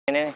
Ini nih.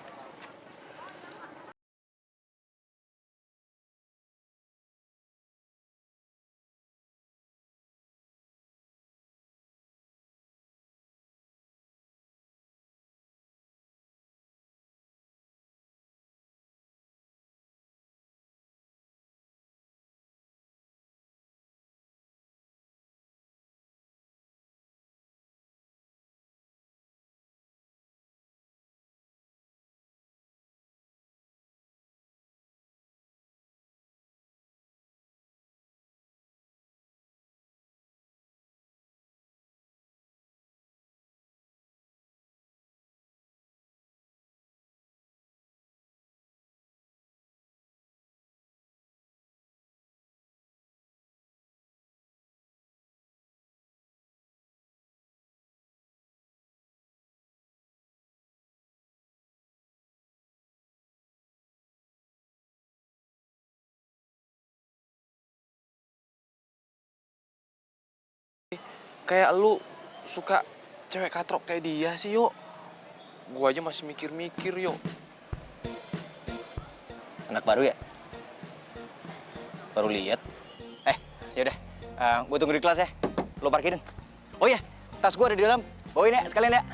Kayak lu suka cewek katrok kayak dia sih, yuk. Gua aja masih mikir-mikir, yuk. Anak baru ya? Baru lihat. Yaudah. Gue tunggu di kelas ya. Lo parkirin. Oh iya, tas gue ada di dalam. Bawain ya, sekalian ya.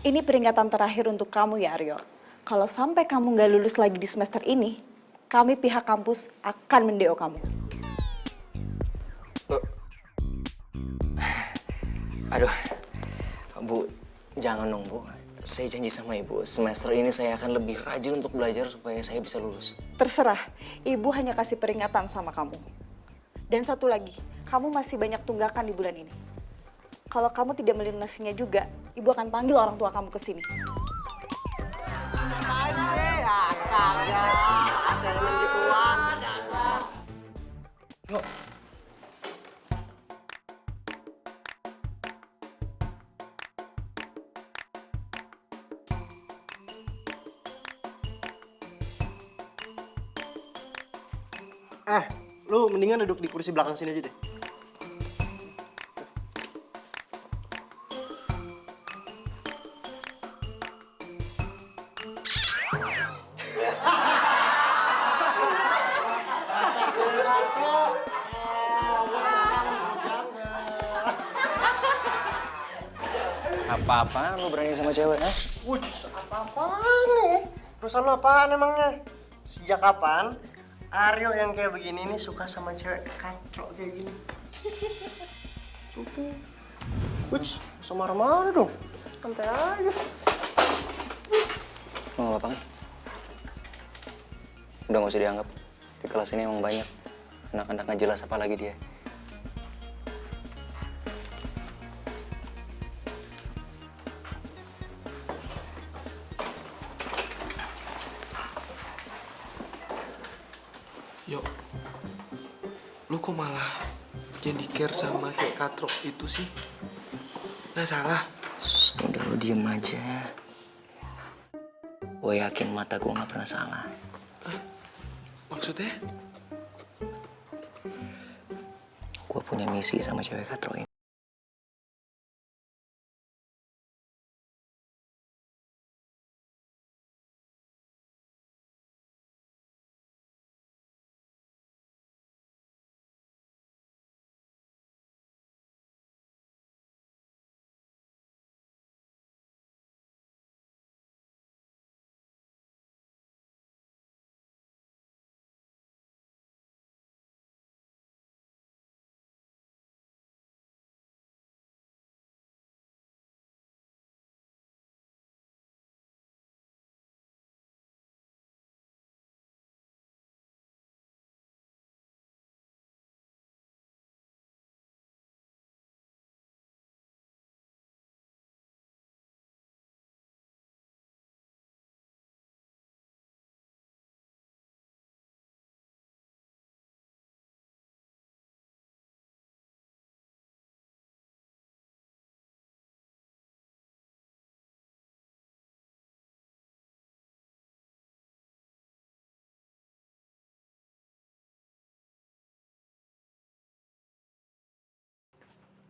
Ini peringatan terakhir untuk kamu ya Aryo. Kalau sampai kamu nggak lulus lagi di semester ini, kami pihak kampus akan mendeo kamu. Aduh, Bu, jangan dong, Bu. Saya janji sama Ibu, semester ini saya akan lebih rajin untuk belajar supaya saya bisa lulus. Terserah, ibu hanya kasih peringatan sama kamu. Dan satu lagi, kamu masih banyak tunggakan di bulan ini. Kalau kamu tidak melunasinya juga, ibu akan panggil orang tua kamu ke sini. Apaan sih? Astaga, asal gituan. Yuk. Lu mendingan duduk di kursi belakang sini aja deh. Apa-apaan lu berani sama cewek, ha? Wuts, apa-apaan nih? Perusahaan lu apaan emangnya? Sejak kapan Ariel yang kayak begini nih suka sama cewek katrok kayak gini? Oke. Wuts, usah marah-marah dong. Santai aja. Lu gak apa-apa kan? Udah gak usah dianggap. Di kelas ini emang banyak anak-anak gak jelas apa lagi dia. Yuk. Lu kok malah jadi care sama cewek katrok itu sih? Nggak salah. Shh, udah lu diem aja. Gue yakin mata gue gak pernah salah. Maksudnya? Gue punya misi sama cewek katrok ini.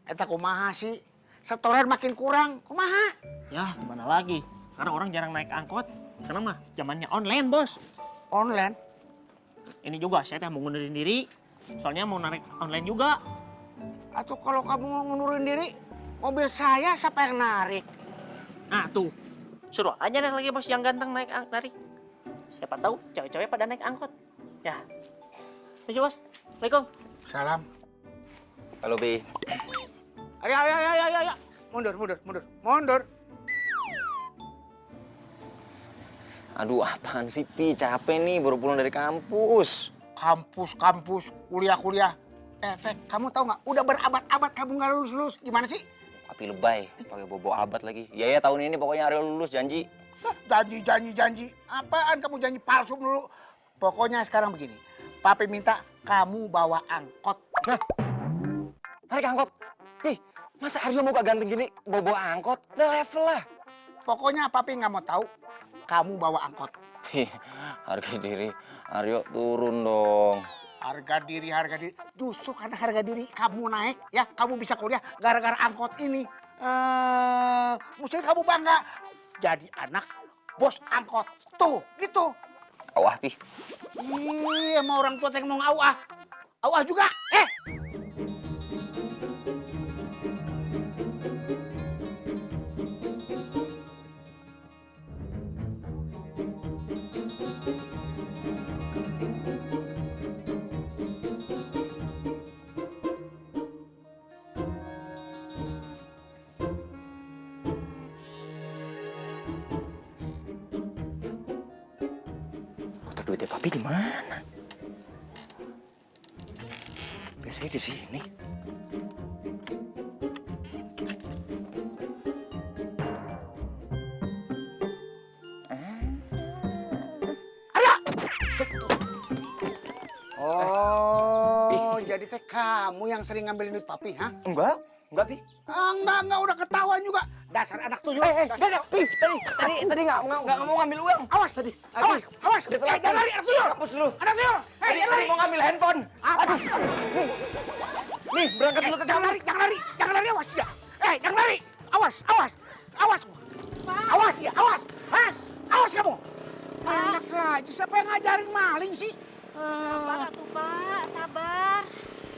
Eta kumaha sih? Setoran makin kurang, kumaha? Ya, gimana lagi? Karena orang jarang naik angkot. Karena mah zamannya online, Bos. Online? Ini juga saya teh mau ngundurin diri. Soalnya mau narik online juga. Atau kalau kamu ngundurin diri, mobil saya siapa yang narik? Nah, tuh. Suruh aja deh lagi Bos yang ganteng narik. Siapa tahu cewek-cewek pada naik angkot. Ya. Misi, Bos. Assalamualaikum. Salam. Halo, Pi. Ayo. Mundur. Aduh, apaan sih, Pi? Capek nih, baru pulang dari kampus. Kampus, kuliah. Kamu tahu nggak? Udah berabad-abad kamu nggak lulus. Gimana sih? Tapi lebay, pakai bobo abad lagi. Ya, tahun ini pokoknya Aryo lulus, janji. Janji. Apaan kamu janji palsu dulu? Pokoknya sekarang begini. Papi minta kamu bawa angkot. Nah, narik angkot. Ih, masa Aryo mau gak ganteng gini bobo angkot? Udah level lah. Pokoknya papi nggak mau tahu kamu bawa angkot. Harga diri Aryo turun dong. Harga diri. Justru karena harga diri kamu naik, ya kamu bisa kuliah gara-gara angkot ini. Mesti kamu bangga jadi anak bos angkot. Tuh, gitu. Awah, Pi. Iya, sama orang tua yang mau ngawah. Awah juga, Kotak duitnya Papi di mana? Biasanya di sini. Oh, jadi teh kamu yang sering ngambilin duit papi, ha? Enggak, Pi. Enggak, udah ketahuan juga. Dasar anak tuyul. Pi, tadi nggak mau ngambil uang. Awas tadi, awas. Jangan lari, anak tuyul. Hapus dulu. Anak tuyul, jangan lari. Mau ngambil handphone. Apa? Nih, berangkat dulu ke Jangan lari, awas ya. Jangan lari, awas. Awas ya, awas. Hah? Awas kamu. Enak aja, siapa yang ngajarin maling sih? Sabar atuh Pak, sabar.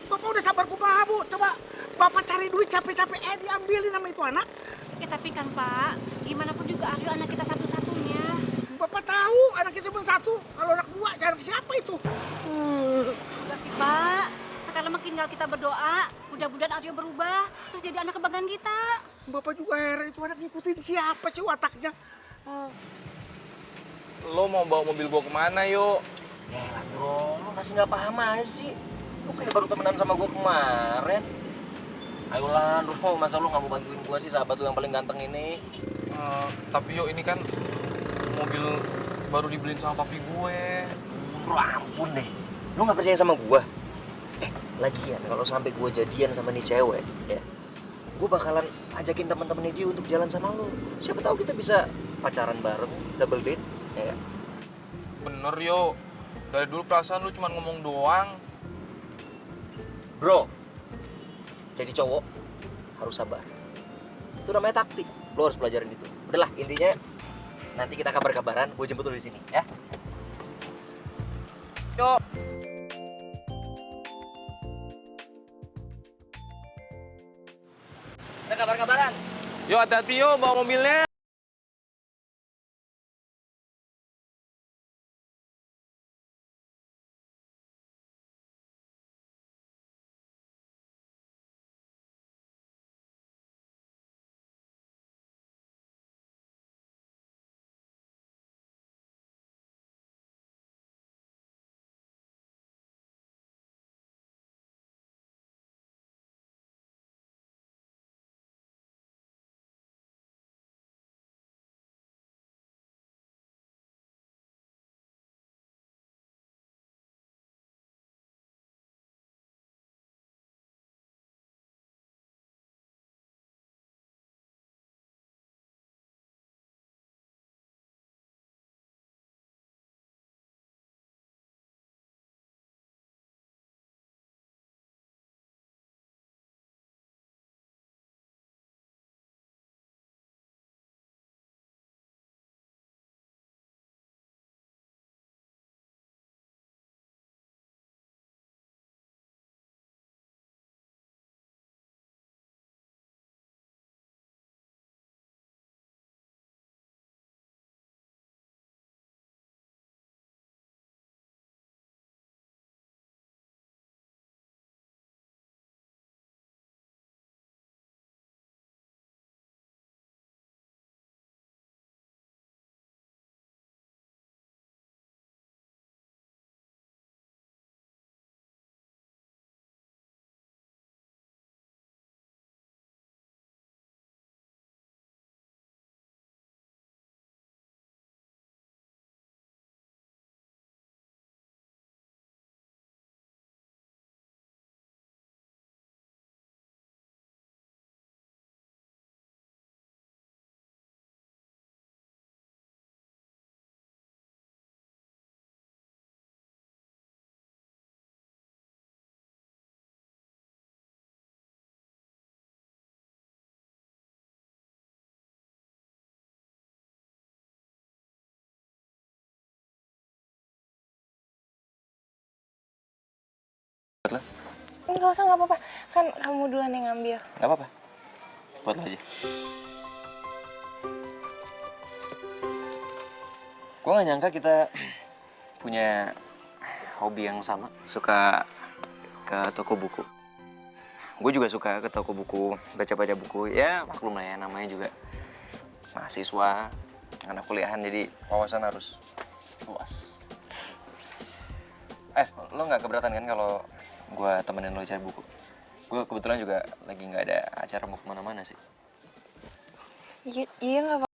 Bapak udah sabar kumaha, Bu. Coba Bapak cari duit capek-capek, diambilin sama itu anak. Ya tapi kan Pak, gimana pun juga Aryo anak kita satu-satunya. Bapak tahu anak itu cuma satu, kalau anak dua jangan siapa itu? Enggak sih Pak, sekarang mah tinggal kita berdoa, mudah-mudahan Aryo berubah, terus jadi anak kebanggaan kita. Bapak juga heran itu anak ngikutin siapa sih wataknya? Lo mau bawa mobil gua kemana, yuk? Ya, Landro, lu masih nggak paham aja sih. Lu kayak baru temenan sama gua kemarin. Ayo Landro, masa lu nggak mau bantuin gua sih, sahabat lu yang paling ganteng ini? Tapi yuk, ini kan mobil baru dibeliin sama papi gue. Bro, ampun deh. Lu nggak percaya sama gua? Lagian kalau sampai gua jadian sama nih cewek, ya, gua bakalan ajakin teman-temannya dia untuk jalan sama lu. Siapa tahu kita bisa pacaran bareng, double date, ya. Bener, yuk. Dari dulu perasaan lu cuma ngomong doang. Bro, jadi cowok harus sabar. Itu namanya taktik. Lo harus pelajarin itu. Udahlah, intinya nanti kita kabar-kabaran. Gue jemput lo di sini, ya. Yuk. Kita kabar-kabaran. Yuk, hati-hati yuk bawa mobilnya. Buat lo? Enggak usah, nggak apa-apa. Kan kamu duluan yang ngambil. Gak apa-apa. Buat lo aja. Gue gak nyangka kita punya hobi yang sama. Suka ke toko buku. Gue juga suka ke toko buku, baca-baca buku. Ya maklum lah ya, namanya juga mahasiswa, anak kuliahan, jadi wawasan harus luas. Lo gak keberatan kan kalau gue temenin lo cari buku? Gue kebetulan juga lagi gak ada acara mau kemana-mana sih. Iya, nggak apa-apa.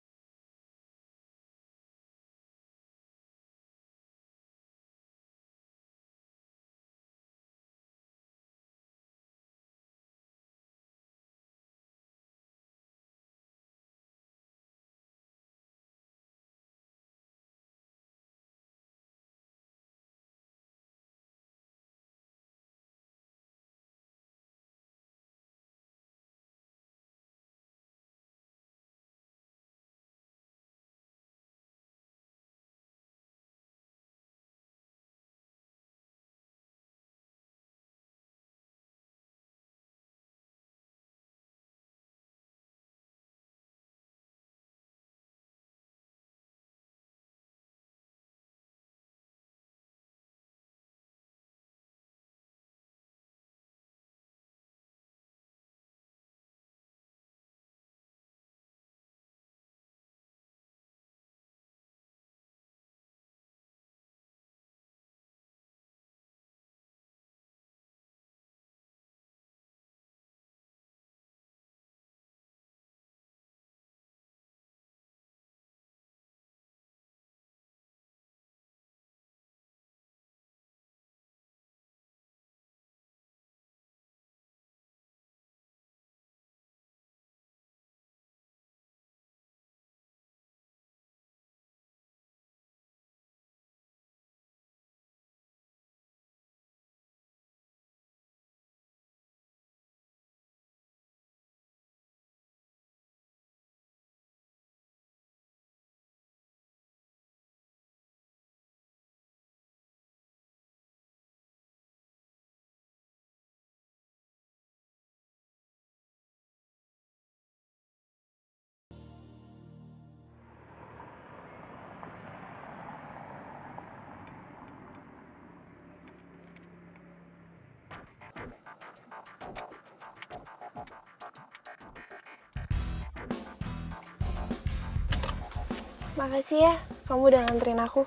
Makasih ya, kamu udah nganterin aku.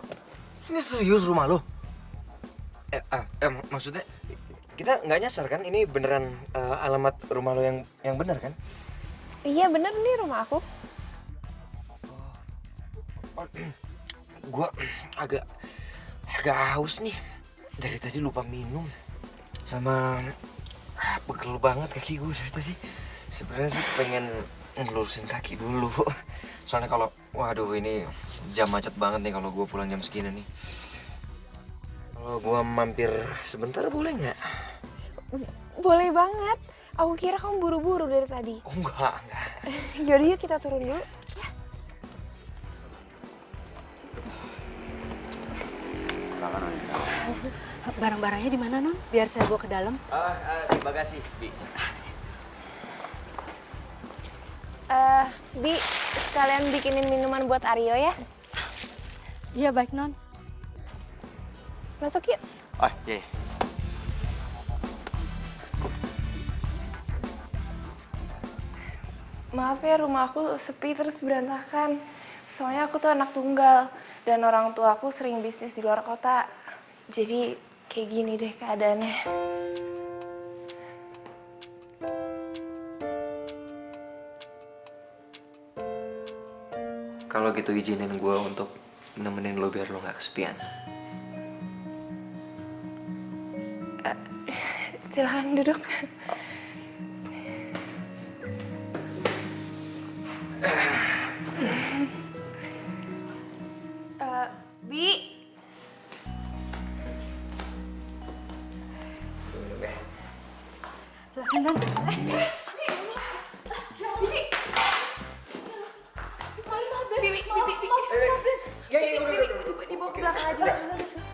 Ini serius rumah lo? Maksudnya kita nggak nyasar kan? Ini beneran alamat rumah lo yang bener kan? Iya bener nih rumah aku. Gue agak haus nih. Dari tadi lupa minum. Sama pegel banget kaki gue dari tadi. Sebenarnya sih pengen ngelurusin kaki dulu. Soalnya kalau, waduh ini jam macet banget nih kalau gue pulang jam segini nih. Kalau gue mampir sebentar boleh nggak? Boleh banget. Aku kira kamu buru-buru dari tadi. Oh enggak. Yaudah yuk kita turun dulu. Ya. Barang-barangnya di mana, Non? Biar saya bawa ke dalam. Di bagasi, Bi. Bi, sekalian bikinin minuman buat Aryo ya. Iya, baik, Non. Masuk yuk. Oh, iya. Maaf ya, rumah aku sepi terus berantakan. Soalnya aku tuh anak tunggal dan orang tua aku sering bisnis di luar kota. Jadi kayak gini deh keadaannya. Kalau gitu izinin gue untuk nemenin lo biar lo gak kesepian. Silahkan duduk. Bi. Silahkan, Non. Dibawa ke belakang aja.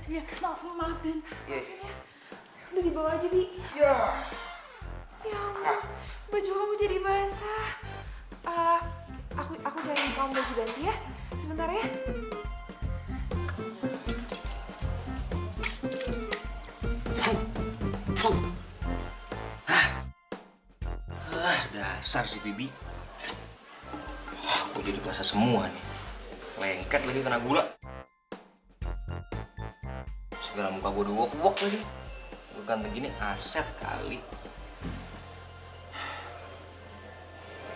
Iya, maaf, Den. Udah dibawa aja, Bi. Ya. Ya ampun, baju kamu jadi basah. Aku cari kamu baju ganti ya. Sebentar ya. Dasar si Bibi. Gue jadi basah semua nih. Lengket lagi kena gula. Segala muka gue udah wok-wok lagi. Gue ganteng gini aset kali.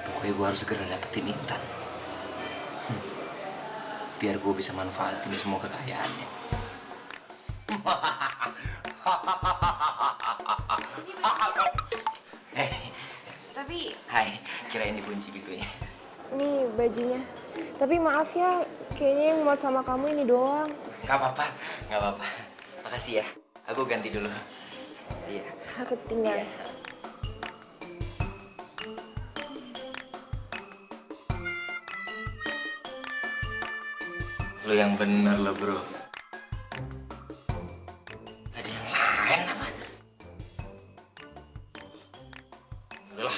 Pokoknya gue harus segera dapetin Intan. Biar gue bisa manfaatin semua kekayaannya. Tapi Hai, kirain dikunci pintunya. nih bajunya. Tapi maaf ya, kayaknya yang muat sama kamu ini doang. Gak apa-apa, gak apa-apa. Makasih ya, aku ganti dulu. Iya. Aku tinggal. Iya. Lo yang bener lo bro. Ada yang lain apa? Udahlah.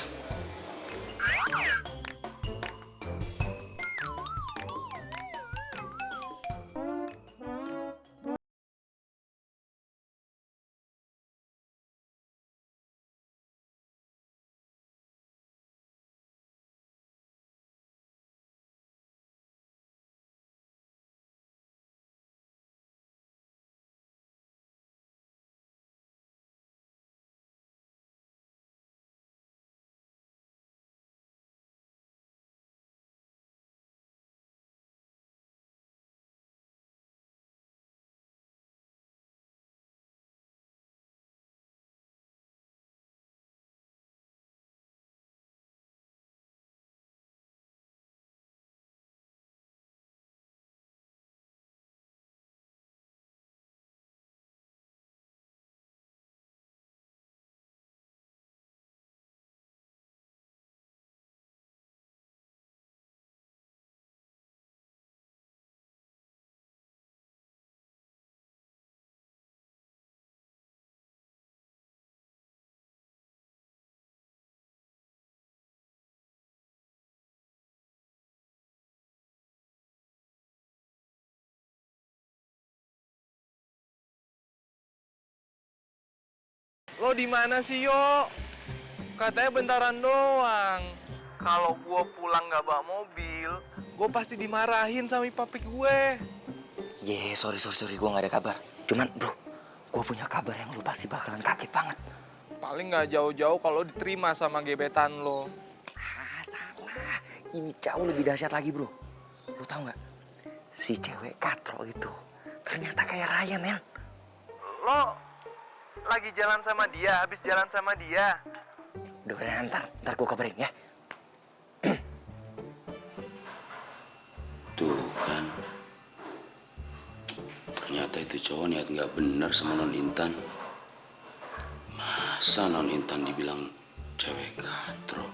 Lo di mana sih, Yo? Katanya bentaran doang. Kalau gua pulang nggak bawa mobil, gua pasti dimarahin sama papi gue. Sorry, gue gak ada kabar. Cuman bro, gue punya kabar yang lu pasti bakalan kaget banget. Paling nggak jauh-jauh kalau diterima sama gebetan lo. Salah. Ini jauh lebih dahsyat lagi bro. Lu tahu nggak? Si cewek katro itu ternyata kayak Raya, men. Lo lagi jalan sama dia, habis jalan sama dia. Udah, ntar gue kabarin ya. Tuh kan, ternyata itu cowok niat nggak bener sama Non Intan. Masa Non Intan dibilang cewek katro?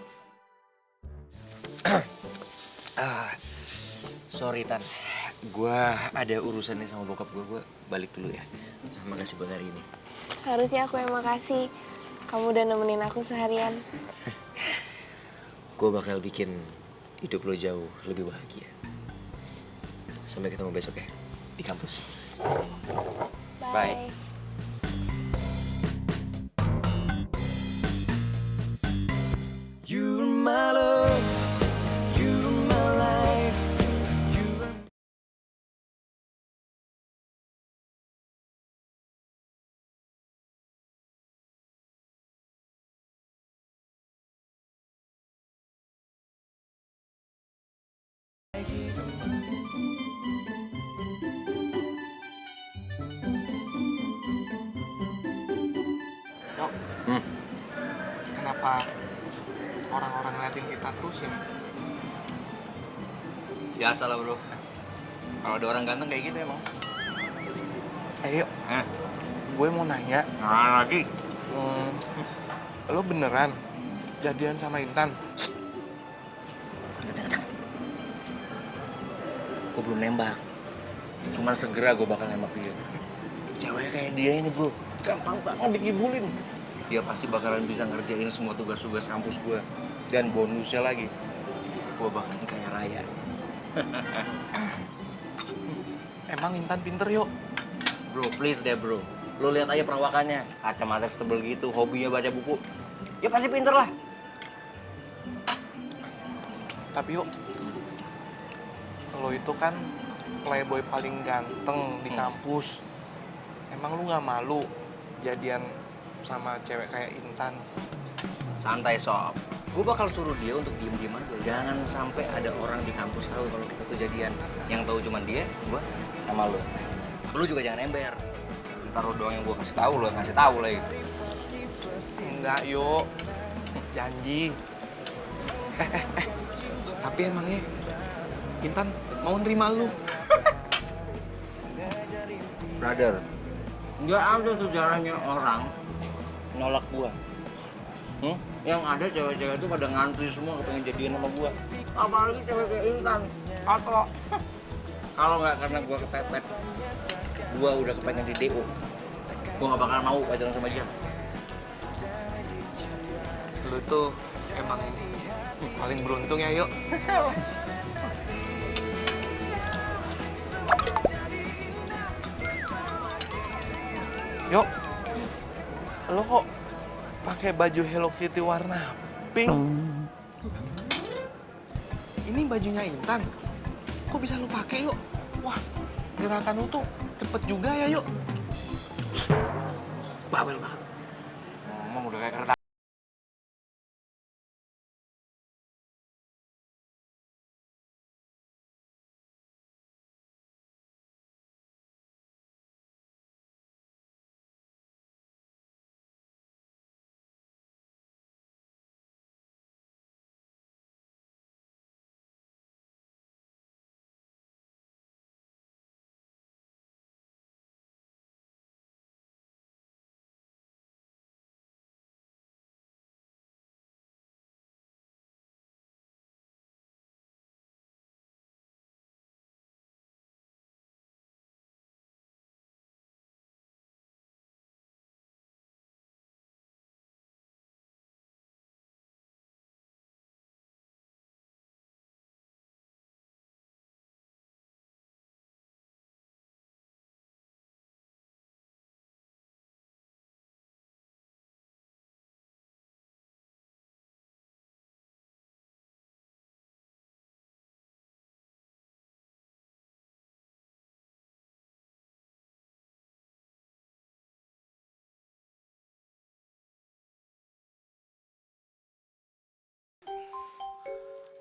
Sorry Tan, gue ada urusan nih sama bokap gue balik dulu ya. Makasih buat hari ini. Harusnya aku yang makasih. Kamu udah nemenin aku seharian. Gue bakal bikin hidup lo jauh lebih bahagia. Sampai ketemu besok ya, di kampus. Bye. You're my love, you're my life, you're... Yo, kenapa orang-orang ngeliatin kita terus ya? Biasa lah bro. Kalau ada orang ganteng kayak gitu emang. Ayo, gue mau nanya. Nah lagi. Lo beneran jadian sama Intan? Kencang. Gue belum nembak. Cuman segera gue bakal nembak dia. Cewek kayak dia ini bro, gampang banget dikibulin. Dia pasti bakalan bisa ngerjain semua tugas-tugas kampus gue. Dan bonusnya lagi, gue bakalan kaya raya. Emang Intan pinter yuk. Bro, please deh bro. Lo lihat aja perawakannya, kacamata setebel gitu, hobinya baca buku. Ya pasti pinter lah. Tapi yuk, lo itu kan playboy paling ganteng di kampus. Emang lu nggak malu jadian sama cewek kayak Intan? Santai sob. Gue bakal suruh dia untuk diem-diem aja. Jangan sampai ada orang di kampus tahu kalau kita tuh jadian. Yang tahu cuma dia, gue, sama lo. Lo juga jangan ember. Ntar lo doang yang gue kasih tahu, lo yang kasih tahu lagi. Enggak yuk, janji. Tapi emangnya Intan mau nerima lu? Brother, nggak ada sejarahnya orang nolak gua. Yang ada cewek-cewek itu pada ngantri semua kepengen jadian sama gua. Apalagi cewek kayak Intan. Atau kalau nggak karena gua kepepet, gua udah kepengen di DO. Gua nggak bakal mau pacaran sama dia. Lu tuh emang paling beruntung ya yuk. Yuk, lo kok pakai baju Hello Kitty warna pink? Ini bajunya Intan. Kok bisa lo pakai yuk? Wah, gerakan lo tuh cepet juga ya yuk. Bawel banget. Ngomong udah kayak kertas.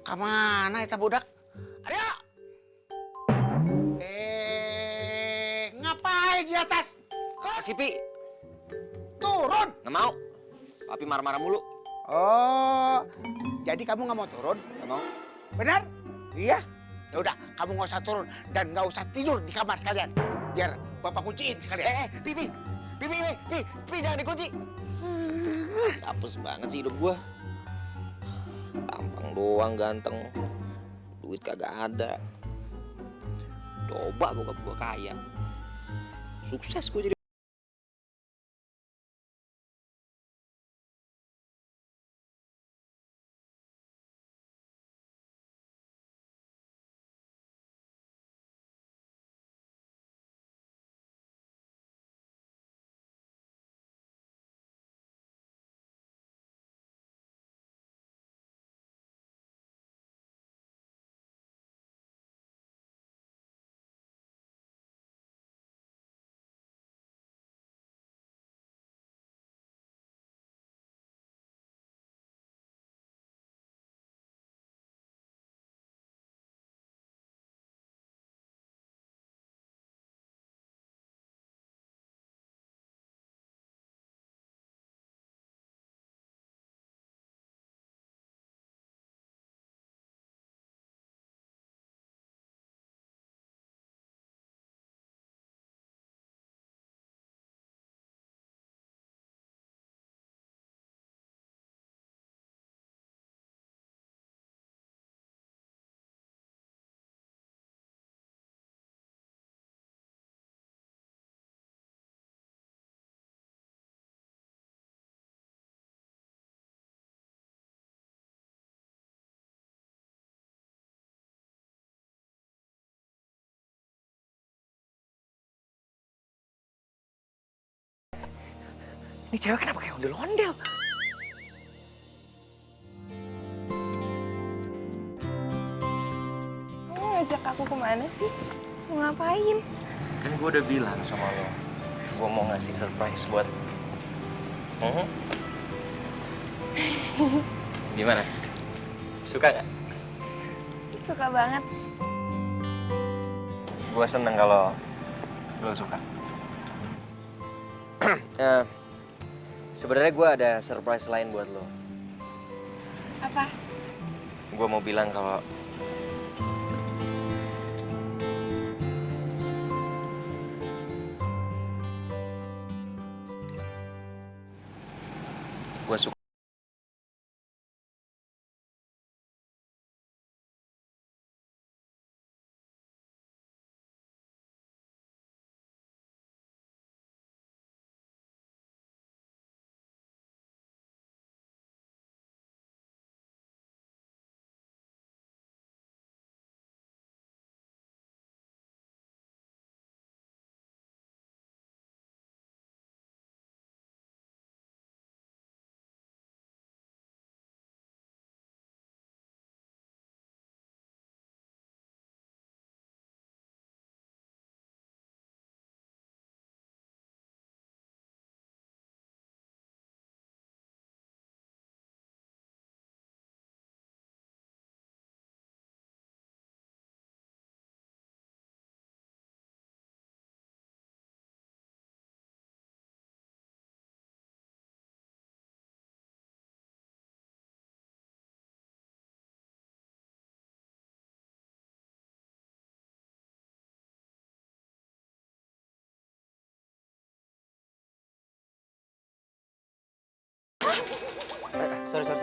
Kemana itu budak? Ayo! Ngapain di atas? Kasih, Pi. Turun! Nggak mau. Papi marah-marah mulu. Oh, jadi kamu nggak mau turun? Nggak mau. Benar? Iya. Ya udah, kamu nggak usah turun dan nggak usah tidur di kamar sekalian. Biar bapak kunciin sekalian. Pi, jangan dikunci. Apes banget sih hidup gua. Tampang doang ganteng. Duit kagak ada. Coba bokap gua kaya. Sukses gua jadi Ini cewek kenapa kayak ondel-ondel? Kamu ngajak aku kemana sih? Mau ngapain? Kan gue udah bilang sama lo, gue mau ngasih surprise buat lo. Gimana? Suka nggak? Suka banget. Gue seneng kalau lo suka. Sebenarnya gue ada surprise lain buat lo. Apa? Gue mau bilang kalau gue suka. Sorry.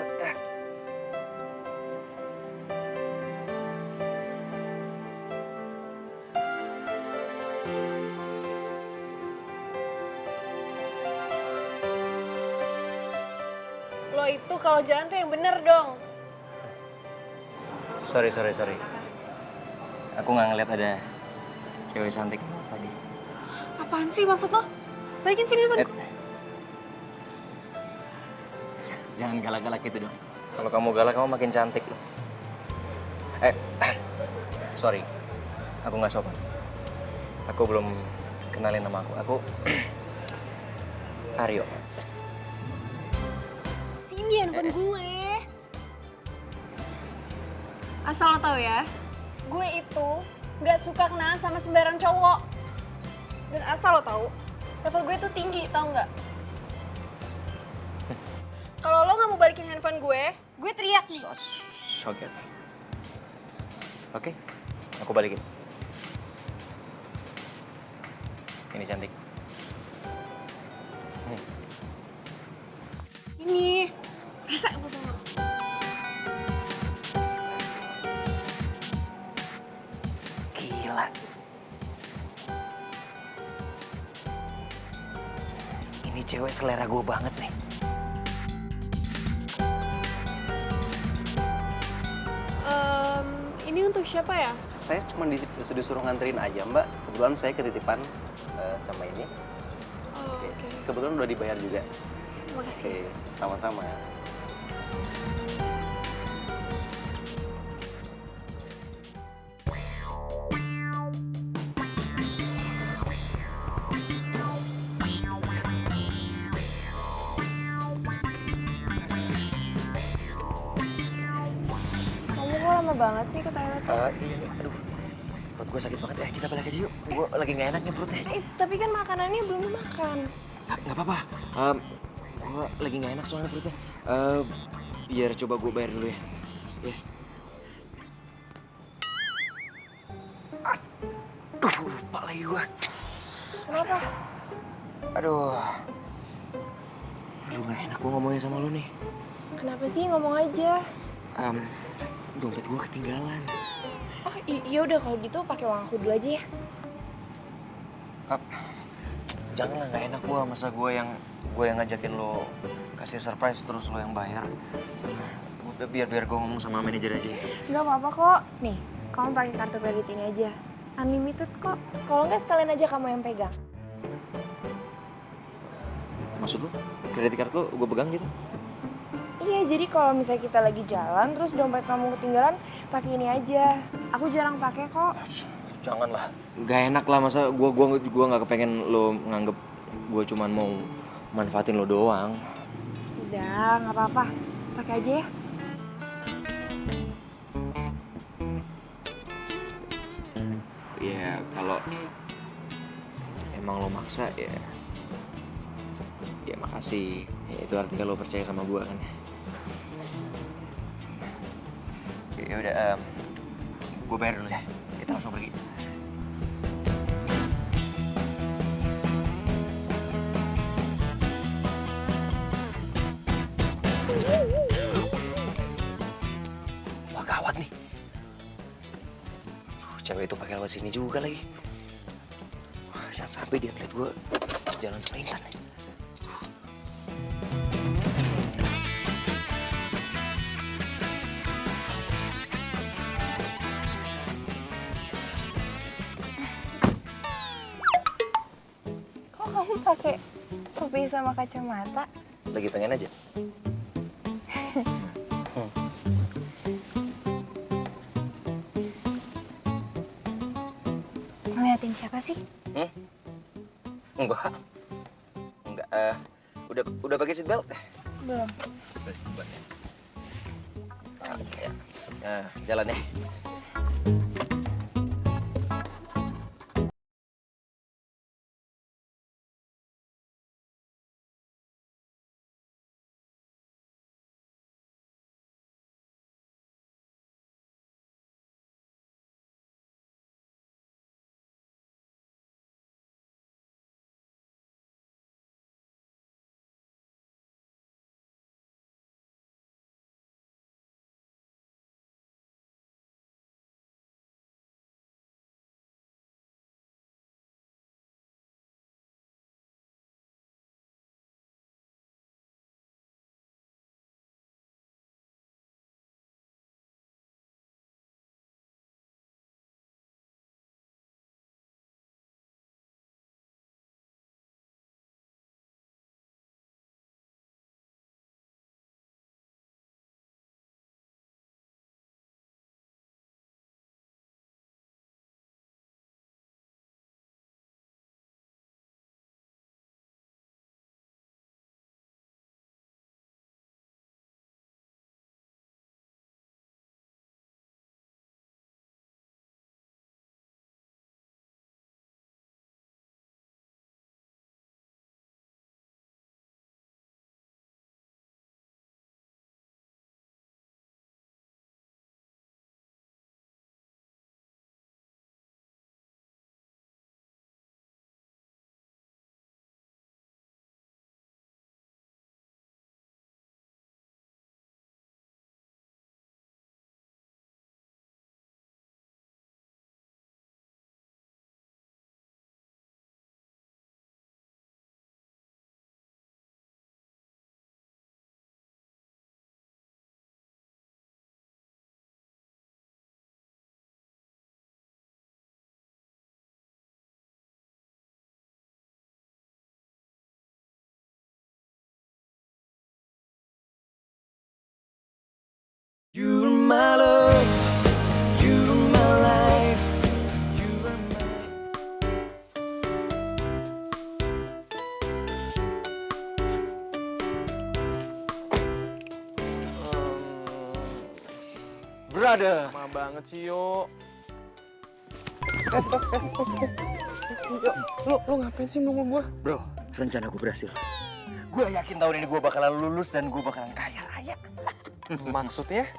Lo itu kalau jalan tuh yang bener dong. Sorry. Aku nggak ngeliat ada cewek cantik tadi. Apaan sih maksud lo? Balikin sini dulu. Jangan galak-galak gitu dong. Kalau kamu galak, kamu makin cantik loh. Sorry. Aku nggak sopan. Aku belum kenalin nama aku. Aku Aryo. Sini handphone gue. Asal lo tau ya, gue itu nggak suka kenalan sama sembarang cowok. Dan asal lo tau, level gue tuh tinggi, tau nggak? Kalau lo nggak mau balikin handphone gue teriak nih. Oke, aku balikin. Ini cantik. Ini, rasa apa tuh? Gila. Ini cewek selera gue banget nih. Ini untuk siapa ya? Saya cuma disuruh nganterin aja, Mbak. Kebetulan saya ketitipan sama ini. Oh, oke. Kebetulan udah dibayar juga. Makasih. Oke, sama-sama. Kamu kok lama banget sih ke toilet? Iya nih, aduh. Perut gue sakit banget ya, kita balik aja yuk. Gue lagi gak enak nih perutnya. Tapi kan makanannya belum dimakan. Gak apa-apa. Gue lagi gak enak soalnya perutnya. Biar coba gue bayar dulu ya. Ya. Aduh, lupa lagi gue. Kenapa? Aduh gak enak gue ngomongin sama lu nih. Kenapa sih? Ngomong aja. Dompet gue ketinggalan. Oh iya udah kalau gitu pakai uang aku dulu aja ya. Janganlah, gak enak gue. Masa gue yang ngajakin lo kasih surprise terus lo yang bayar. Udah biar gue ngomong sama manajer aja. Nggak apa-apa kok. Nih, kamu pakai kartu kredit ini aja. Unlimited kok. Kalau nggak sekalian aja kamu yang pegang. Maksud lu? Kredit card lu gue pegang gitu? Iya, jadi kalau misalnya kita lagi jalan terus dompet kamu ketinggalan, pakai ini aja. Aku jarang pakai kok. Janganlah. Gak enak lah, masa gua nggak kepengen lo nganggep gue cuman mau manfaatin lo doang. Udah, nggak apa-apa. Pakai aja ya. Ya kalau emang lo maksa ya makasih. Ya, itu artinya lo percaya sama gue kan. Ya udah, gue bayar dulu ya. Kita langsung pergi. Wah gawat nih. Cewek itu pakai lewat sini juga lagi. Wah, jangan sampai dia ngeliat gue jalan sama Intan. Kok kamu pakai topi sama kacamata? Lagi pengen aja. Ngeliatin siapa sih? Enggak. Udah pakai seat belt? Belum. Coba. Ya. Nah, jalan ya. You're my love, you're my life, you're Brother. Lama banget sih, Yo. Lo ngapain sih nunggu gua? Bro, rencana gue berhasil. Gue yakin tahun ini gue bakalan lulus dan gue bakalan kaya raya. Maksudnya?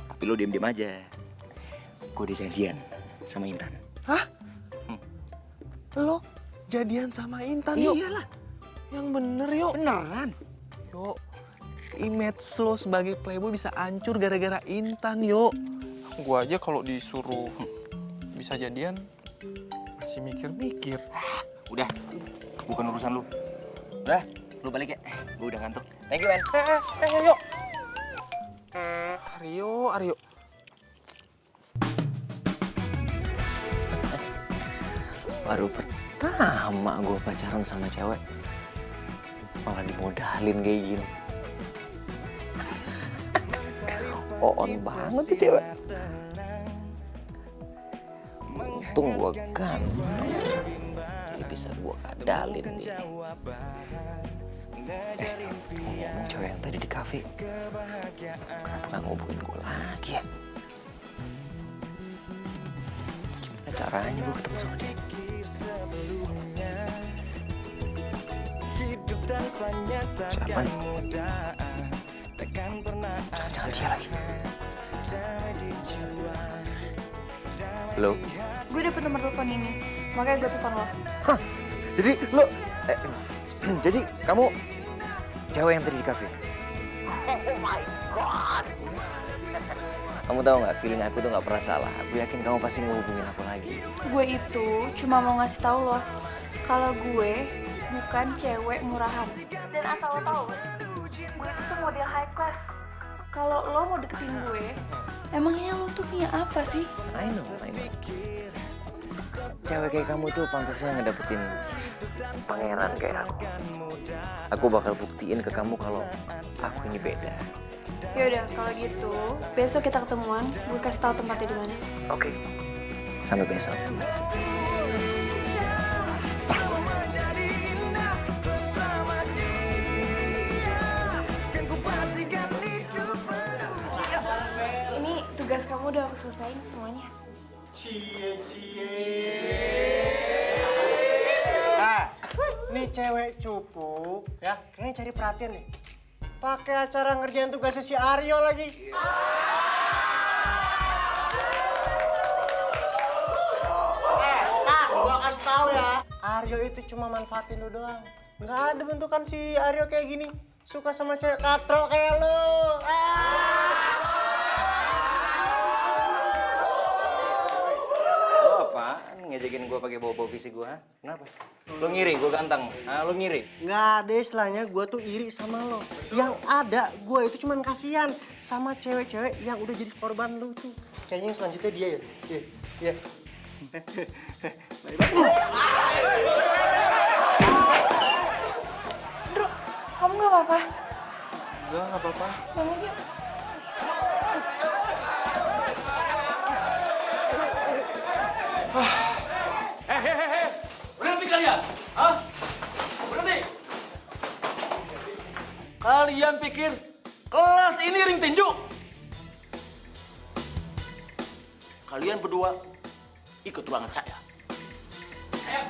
Tapi lo diem-diem aja. Gue udah janjian sama Intan. Hah? Lo jadian sama Intan, Yo? Iyalah. Yang bener, Yo. Beneran. Yo, image lo sebagai playboy bisa hancur gara-gara Intan, Yo. Gua aja kalau disuruh bisa jadian masih mikir-mikir. Udah, bukan urusan lu. Udah, lu balik ya. Gue udah ngantuk. Thank you, man. Yo. Aryo. Baru pertama gue pacaran sama cewek. Malah dimodalin kayak gini. On banget tuh cewek. Untung gua kan. Jadi bisa gua kadalin dia. Ngomong cewek yang tadi di kafe. Kenapa nggak ngubungin gua lagi ya? Gimana caranya gua ketemu sama dia? Siapa nih? Jangan-jangan dia lagi. Halo? Gue dapet nomor telepon ini, makanya gue telepon lo. Hah? Jadi lo... jadi kamu cewek yang tadi di kafe? Oh my God. Kamu tahu nggak, feeling aku tuh nggak pernah salah. Aku yakin kamu pasti ngehubungin aku lagi. Gue itu cuma mau ngasih tahu lo kalau gue bukan cewek murahan. Dan asal lo tahu, gue itu tuh model high class. Kalau lo mau deketin gue, emangnya lo tuh punya apa sih? I know. Cewek kayak kamu tuh pantasnya ngedapetin pangeran kayak aku. Aku bakal buktiin ke kamu kalau aku ini beda. Yaudah, kalau gitu besok kita ketemuan. Gue kasih tahu tempatnya di mana. Oke. Sampai besok. Ini tugas kamu udah aku selesain semuanya. Cie. Nih cewek cupu ya, kayaknya cari perhatian nih. Pakai acara ngerjain tugasnya si Aryo lagi. Gua kasih tahu ya, Aryo itu cuma manfaatin lu doang. Nggak ada bentukan si Aryo kayak gini. Suka sama cewek katro kayak lu. Lo apaan ngejekin gue pakai bawa visi gue? Kenapa? Lo ngiri gue ganteng? Lo ngiri? Nggak ada istilahnya gue tuh iri sama lo. Yang ada gue itu cuman kasihan sama cewek-cewek yang udah jadi korban lu tuh. Kayaknya yang selanjutnya dia ya. Iya. Bro, kamu gak apa-apa? Enggak apa-apa. Bangun yuk. Berhenti kalian! Hah? Berhenti! Kalian pikir kelas ini ring tinju? Kalian berdua ikut ruangan saya. Ayo.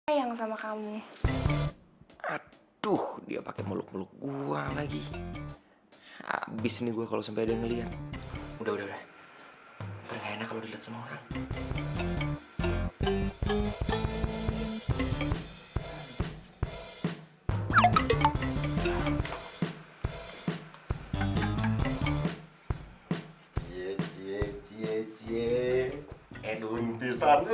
Sayang sama kamu. Aduh, dia pakai meluk-meluk gua lagi. Habis nih gua kalau sampai ada yang ngeliat. Udah. Ntar nggak enak kalau dilihat sama orang. pisan.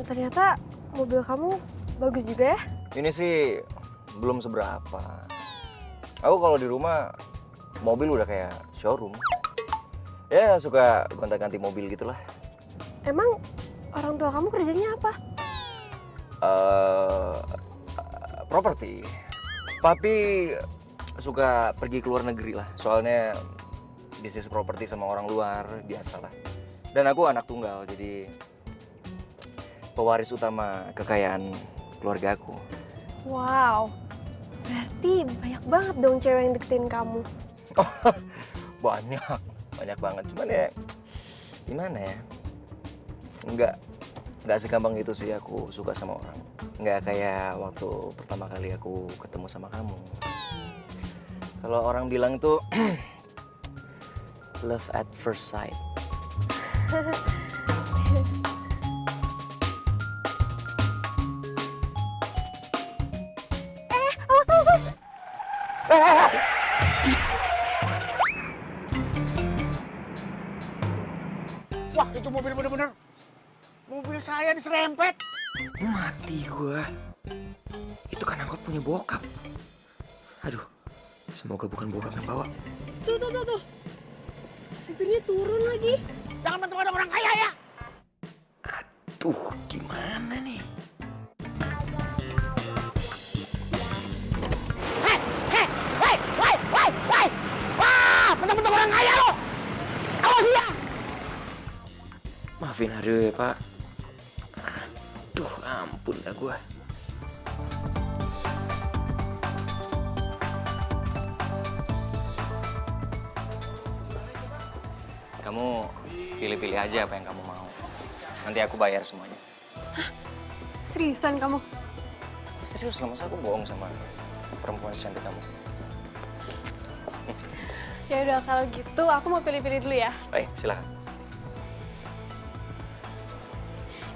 Ternyata mobil kamu bagus juga ya. Ini sih belum seberapa. Aku kalau di rumah mobil udah kayak showroom. Ya suka gonta-ganti mobil gitulah. Emang orang tua kamu kerjanya apa? Properti. Papi suka pergi ke luar negeri lah. Soalnya bisnis properti sama orang luar biasalah. Dan aku anak tunggal, jadi pewaris utama kekayaan keluarga aku. Wow, berarti banyak banget dong cewek yang deketin kamu. Banyak banget. Cuman ya gimana ya? Nggak segampang itu sih aku suka sama orang. Nggak kayak waktu pertama kali aku ketemu sama kamu. Kalau orang bilang tuh love at first sight. Wah, itu mobil bener-bener. Mobil saya diserempet. Mati gua. Itu kan angkot punya bokap. Aduh, semoga bukan bokap yang bawa. Tuh. Supirnya turun lagi. Jangan bantu ada orang kaya ya. Aduh, gimana nih? Hei! Wah, bentuk-bentuk orang kaya lo. Awas ya. Maafin Aryo ya, Pak. Aduh, ampun dah gua. Kamu pilih-pilih aja apa yang kamu mau. Nanti aku bayar semuanya. Hah? Seriusan kamu? Serius lah, masa aku bohong sama perempuan secantik kamu? Ya udah kalau gitu aku mau pilih-pilih dulu ya. Baik, silakan.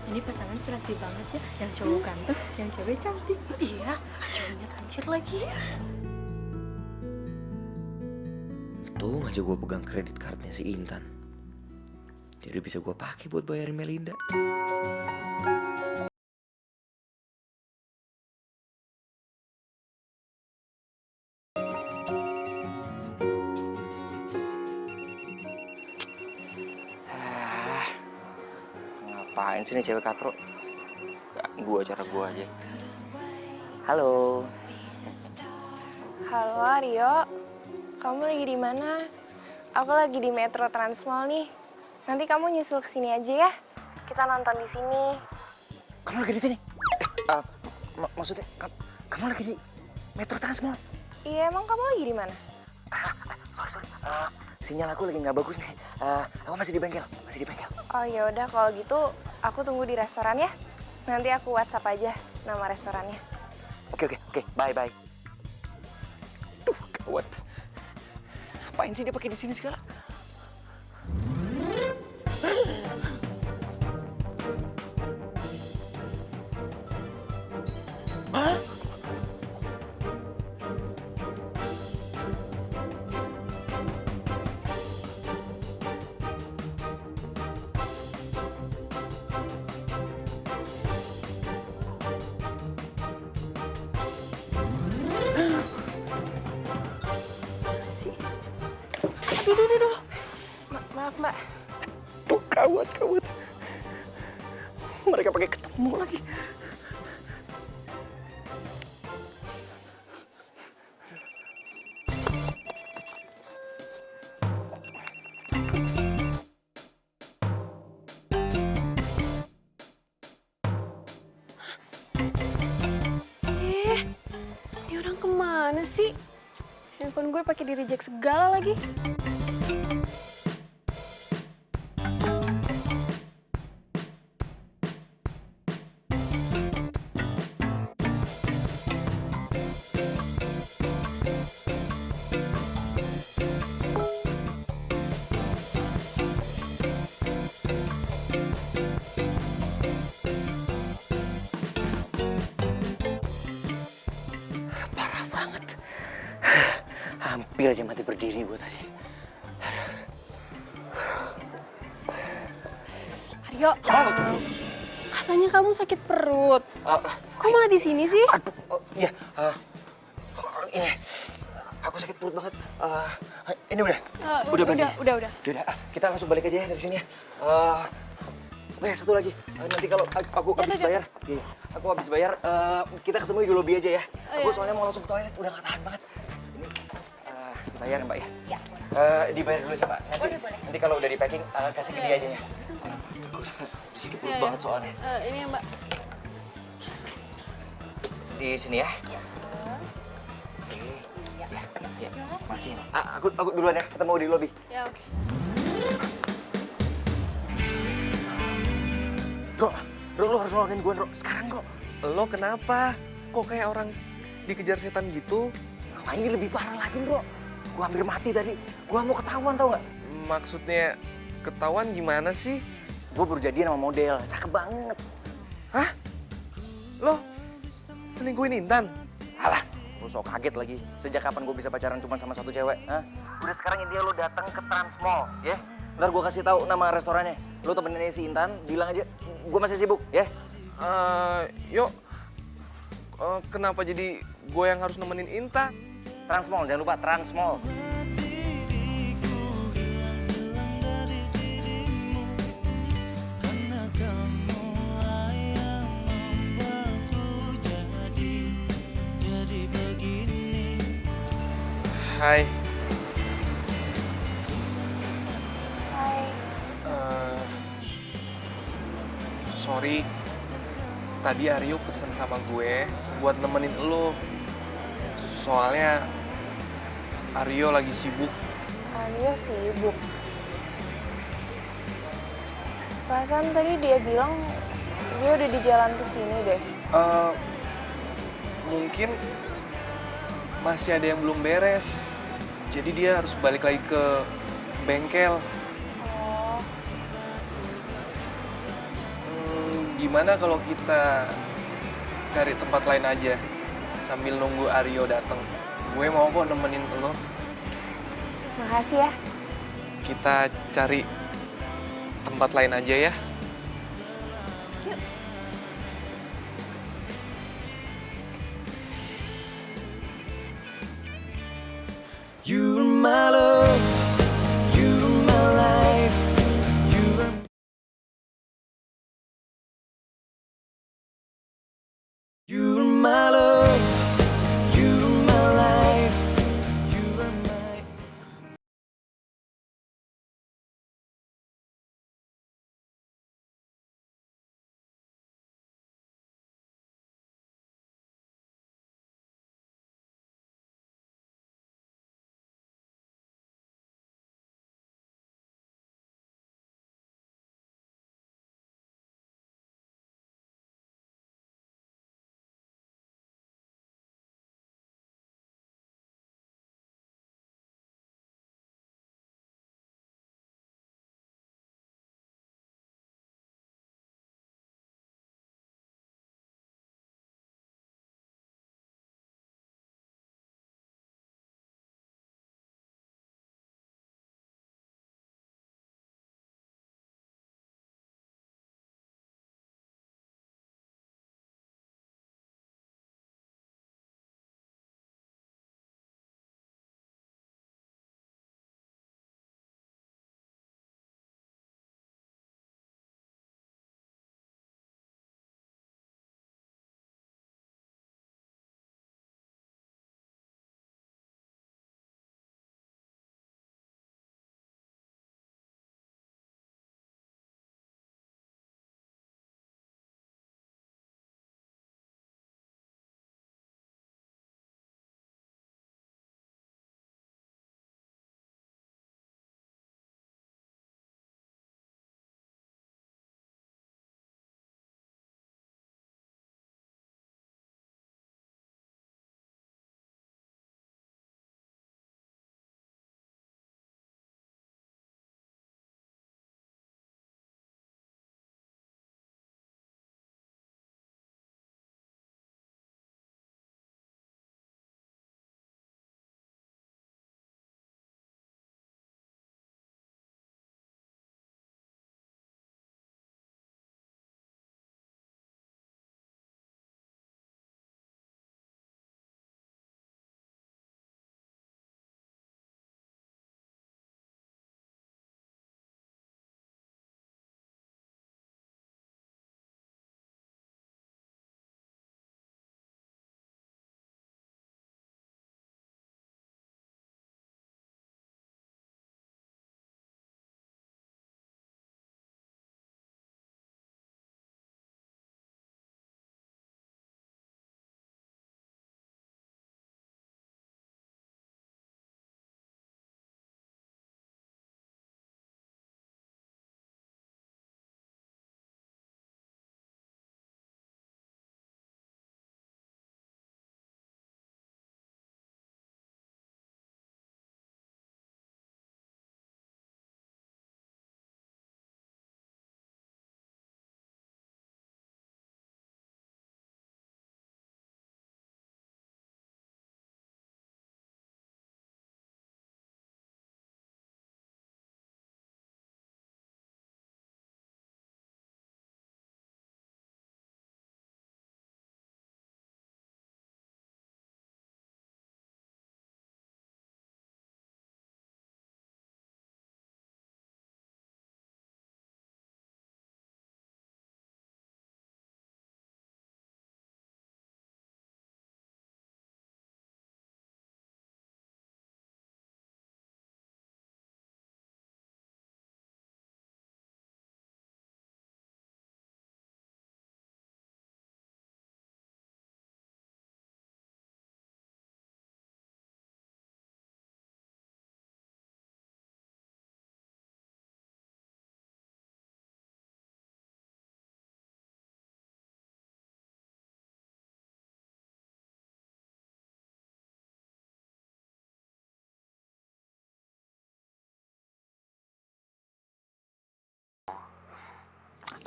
Ini pasangan serasi banget ya. Yang cowok ganteng, yang cewek cantik. Iya, cowoknya tajir lagi. Tuh aja gue pegang kredit cardnya si Intan. Jadi bisa gue pakai buat bayarin Melinda. Ngapain sih nih cewek katro? Ganggu acara gue aja. Halo. Halo Aryo, kamu lagi di mana? Aku lagi di Metro Transmall nih. Nanti kamu nyusul ke sini aja ya. Kita nonton di sini. Kamu lagi di sini? Maksudnya kamu lagi di Metro Trans Mall? Iya, emang kamu lagi di mana? Sorry. Sinyal aku lagi nggak bagus nih. Aku masih di bengkel. Oh ya udah kalau gitu aku tunggu di restoran ya. Nanti aku WhatsApp aja nama restorannya. Oke. Bye. Duh, gawat. Apain sih dia pakai di sini segala? Hah? Sih. Aduh. Maaf, Mbak. Tuh, gawat. Mereka pakai ketemu lagi. Ini orang kemana sih? Handphone gue pakai di reject segala lagi. Parah banget. Hampir aja mati berdiri gue tadi. Aryo, katanya kamu sakit perut. Kok malah di sini sih? Aduh, iya. Ini, aku sakit perut banget. Ini udah. Udah. Yaudah, kita langsung balik aja ya dari sini ya. Oke, satu lagi. Nanti kalau aku habis bayar, aku habis bayar, kita ketemu di lobby aja ya. Aku soalnya mau langsung ke toilet, udah gak tahan banget. Ini bayar Mbak ya? Iya. Dibayar dulu coba. Nanti kalau udah di packing, kasih ke dia aja ya. Aku sakit perut banget soalnya. Ini ya, Mbak. Di sini ya. Iya. Masih. Aku duluan ya, ketemu di lobby. Ya, oke. Bro, lo harus nolongin gue, Bro. Sekarang, Bro. Lo kenapa? Kok kayak orang dikejar setan gitu? Wah, ini lebih parah lagi, Bro. Gue hampir mati tadi. Gue mau ketahuan, tau nggak? Maksudnya ketahuan gimana sih? Gue baru jadian sama model. Cakep banget. Hah? Lo selingkuhin Intan? Alah, lo sok kaget lagi. Sejak kapan gue bisa pacaran cuma sama satu cewek? Hah? Udah sekarang intinya lo datang ke Trans Mall, ya? Ntar gue kasih tahu nama restorannya. Lo temenin si Intan, bilang aja gue masih sibuk, ya? Yuk. Kenapa jadi gue yang harus nemenin Intan? Trans Mall, jangan lupa Trans Mall. Hai. Hai. Sorry, tadi Aryo pesen sama gue buat nemenin lo. Soalnya Aryo lagi sibuk. Aryo sibuk. Perasaan tadi dia bilang dia udah di jalan ke sini deh. Mungkin masih ada yang belum beres. Jadi dia harus balik lagi ke bengkel. Oh, Gimana kalau kita cari tempat lain aja sambil nunggu Aryo datang? Gue mau kok nemenin lo. makasih ya. Kita cari tempat lain aja ya. You're my love.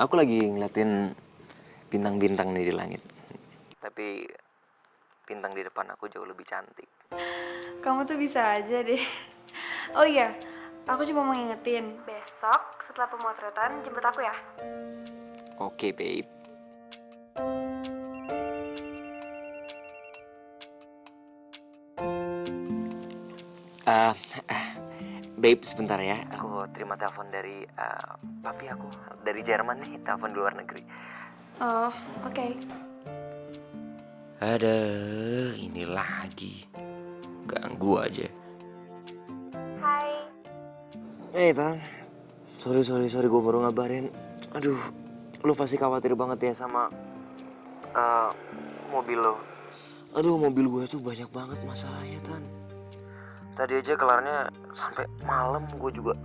Aku lagi ngeliatin bintang-bintang nih di langit. Tapi bintang di depan aku jauh lebih cantik. Kamu tuh bisa aja deh. Oh iya, aku cuma mau ngingetin, besok setelah pemotretan jemput aku ya. Oke, babe. Eh, babe, sebentar ya. Aku terima telepon dari papi aku dari Jerman nih, telepon di luar negeri. Oh, oke. Aduh, ini lagi ganggu aja. Hai. Tan. Sorry, gue baru ngabarin. Aduh, lu pasti khawatir banget ya sama mobil lo. Aduh, mobil gue tuh banyak banget masalahnya, Tan. Tadi aja kelarnya sampai malam. Gue juga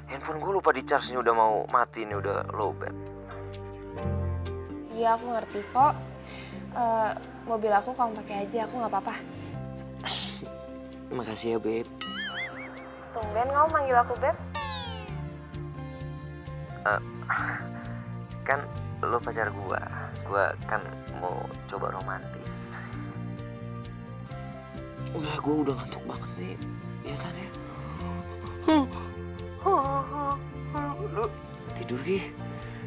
handphone gue lupa di charge nih, udah mau mati nih, udah low bat. Iya, aku ngerti kok. Mobil aku kamu pakai aja, aku nggak apa-apa. Makasih ya, Beb. Tumben kamu manggil aku Beb. Kan lo pacar gua kan mau coba romantis. Gua udah ngantuk banget nih, ya kan ya. Lu tidur Gi,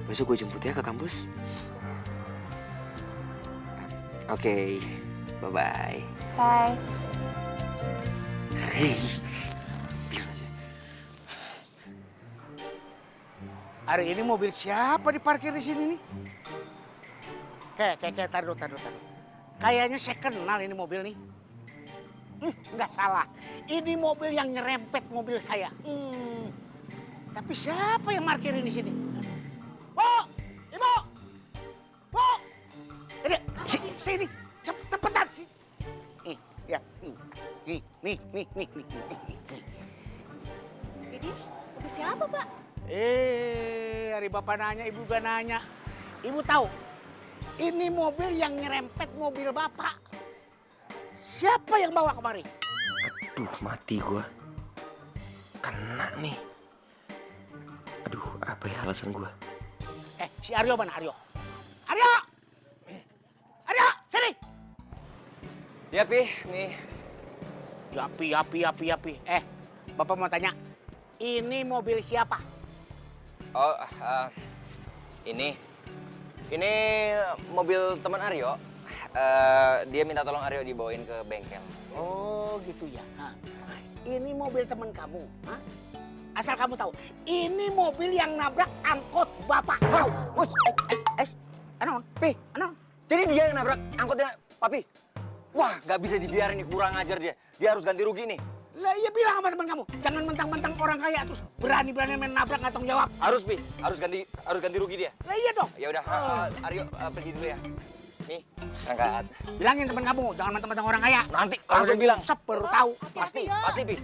besok gue jemput ya ke kampus. Oke, bye-bye. Bye. Hari ini mobil siapa diparkir di sini nih? Kayak taruh. Kayaknya saya kenal ini mobil nih. Nggak salah. Ini mobil yang nyerempet mobil saya. Tapi siapa yang parkirin di sini? Bu! Ibu! Bu! Ini, sini. Cepetan sih. Ya. Nih. Ini mobil siapa, Pak? Hari Bapak nanya, Ibu gak nanya. Ibu tahu, ini mobil yang nyerempet mobil Bapak. Siapa yang bawa kemari? Aduh, mati gua. Kena nih. Aduh, apa ya alasan gua? Si Aryo mana, Aryo? Aryo, sini. Ya, Pi, nih. Yapi. Bapak mau tanya, ini mobil siapa? Oh, ini mobil teman Aryo. Dia minta tolong Aryo dibawain ke bengkel. Oh, gitu ya. Ini mobil teman kamu. Asal kamu tahu, ini mobil yang nabrak angkot Bapak. Bos, Anon. jadi dia yang nabrak angkotnya Papi. Wah, gak bisa dibiarin nih, kurang ajar dia. Dia harus ganti rugi nih. Lah iya bilang sama teman kamu, jangan mentang-mentang orang kaya terus berani-berani main nabrak nggak tanggung jawab. Harus, Pi. Harus ganti rugi dia. Lah iya dong. Ya udah, Aryo pergi dulu ya. Nih, angkat. Bilangin teman kamu, jangan mentang-mentang orang kaya. Nanti langsung bilang. Baru tahu. Pasti, Pi.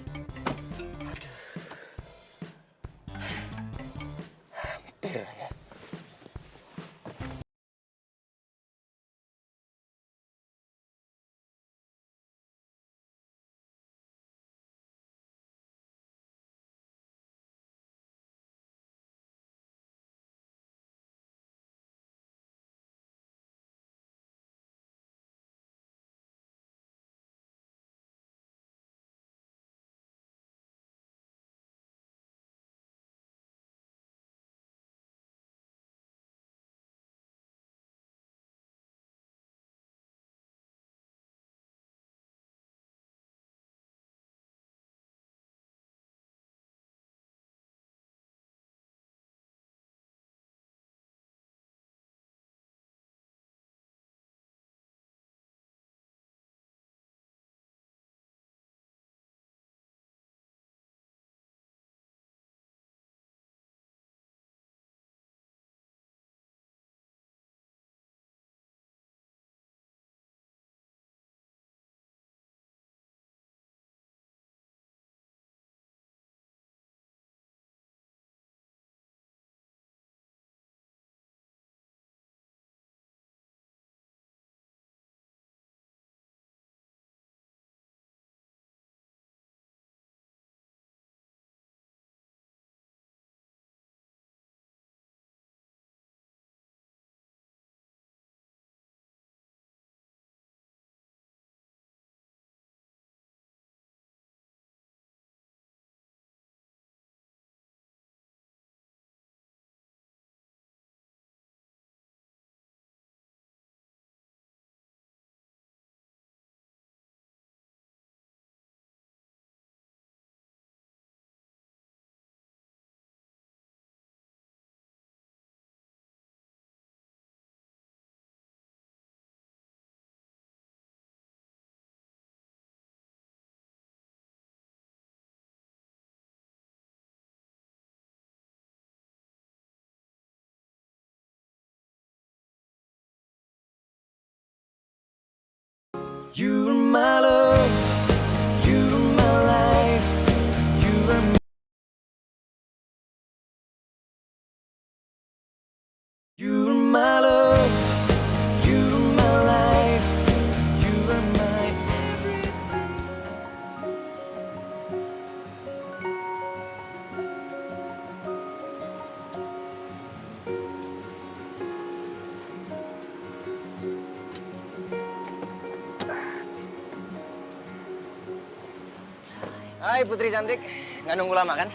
Hai Putri cantik, nggak nunggu lama kan?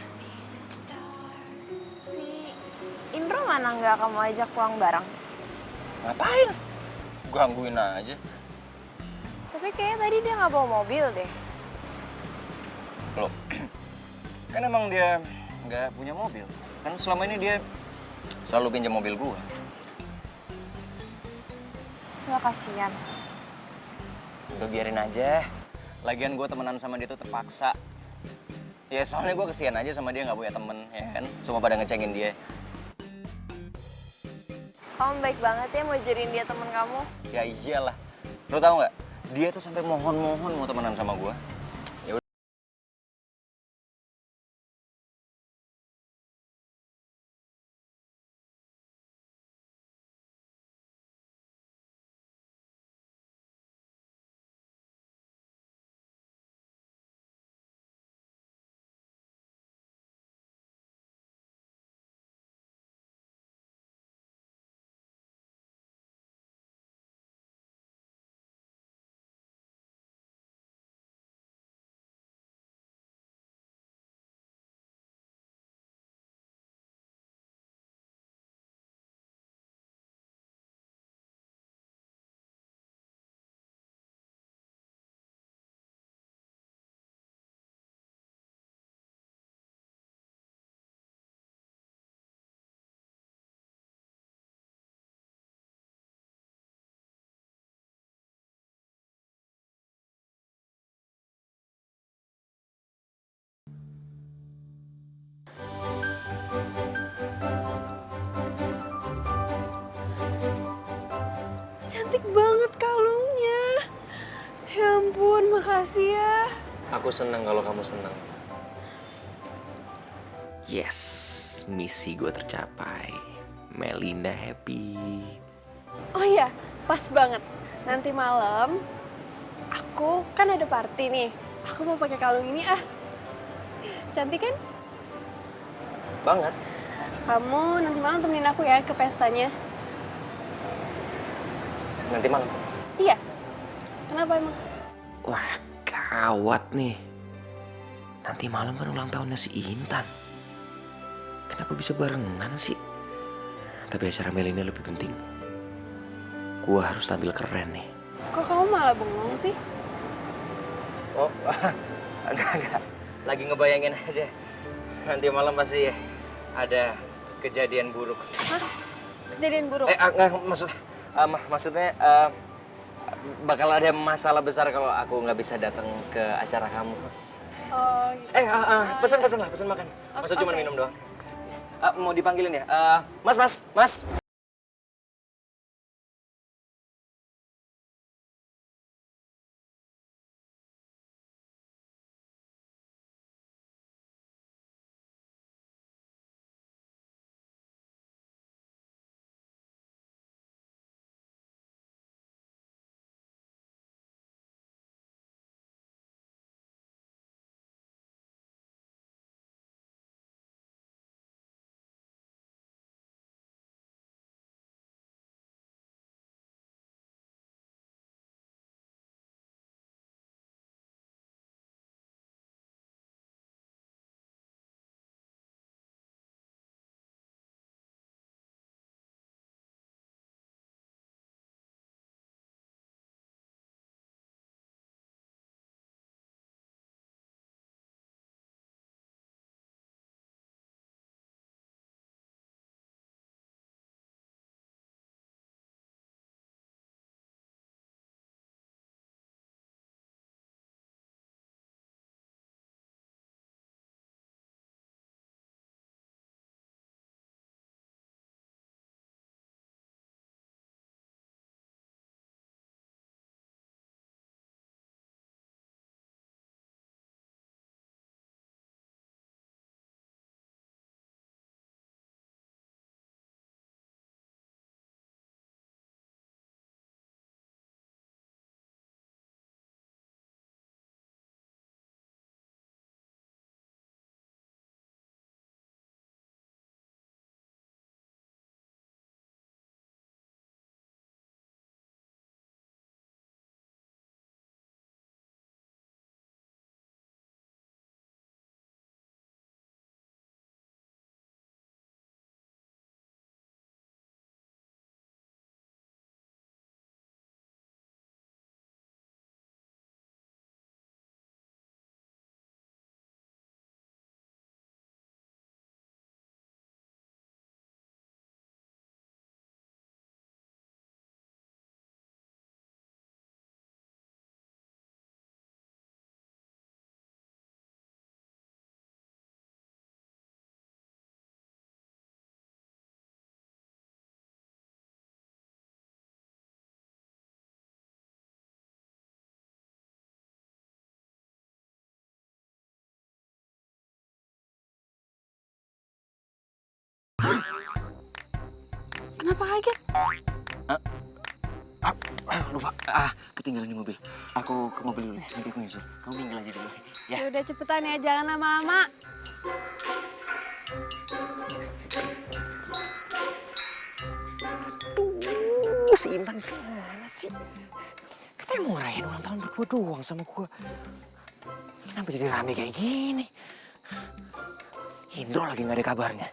Si Indro mana nggak kamu ajak pulang bareng? Ngapain? Gangguin aja. Tapi kayaknya tadi dia nggak bawa mobil deh. Loh, kan emang dia nggak punya mobil. Kan selama ini dia selalu pinjam mobil gua. Nggak kasihan. Udah biarin aja. Lagian gua temenan sama dia tuh terpaksa. Ya soalnya gua kesian aja sama dia nggak punya temen, ya kan? Semua pada ngecengin dia. Kamu baik banget ya mau jadiin dia temen kamu. Ya iyalah. Lo tau nggak? Dia tuh sampai mohon-mohon mau temenan sama gua. Ya udah. Cantik banget kalungnya. Ya ampun, makasih ya. Aku seneng kalau kamu seneng. Yes, misi gue tercapai. Melinda happy. Oh iya, pas banget. Nanti malam aku kan ada party nih. Aku mau pakai kalung ini ah. Cantik kan? Banget. Kamu nanti malam temenin aku ya ke pestanya. Nanti malam. Iya. Kenapa emang? Wah, gawat nih. Nanti malam kan ulang tahunnya si Intan. Kenapa bisa barengan sih? Tapi acara Melinda lebih penting. Gua harus tampil keren nih. Kok kamu malah bengong sih? Oh, enggak. Lagi ngebayangin aja. Nanti malam pasti ada kejadian buruk. Hah? Kejadian buruk? Enggak, maksudnya bakal ada masalah besar kalau aku nggak bisa datang ke acara kamu. Oh, gitu. Pesan lah, pesan makan. Masa cuma minum doang. Mau dipanggilin ya? Mas. Kenapa kaget? Lupa. Ketinggalan di mobil. Aku ke mobil dulu ya. Nanti aku nyusul. Kamu minggir aja dulu. Ya. Ya udah cepetan ya, jangan lama-lama. Si Intan gimana sih? Katanya mau ngerayain ulang tahun berdua doang sama gua. Kenapa jadi rame kayak gini? Indro lagi nggak ada kabarnya.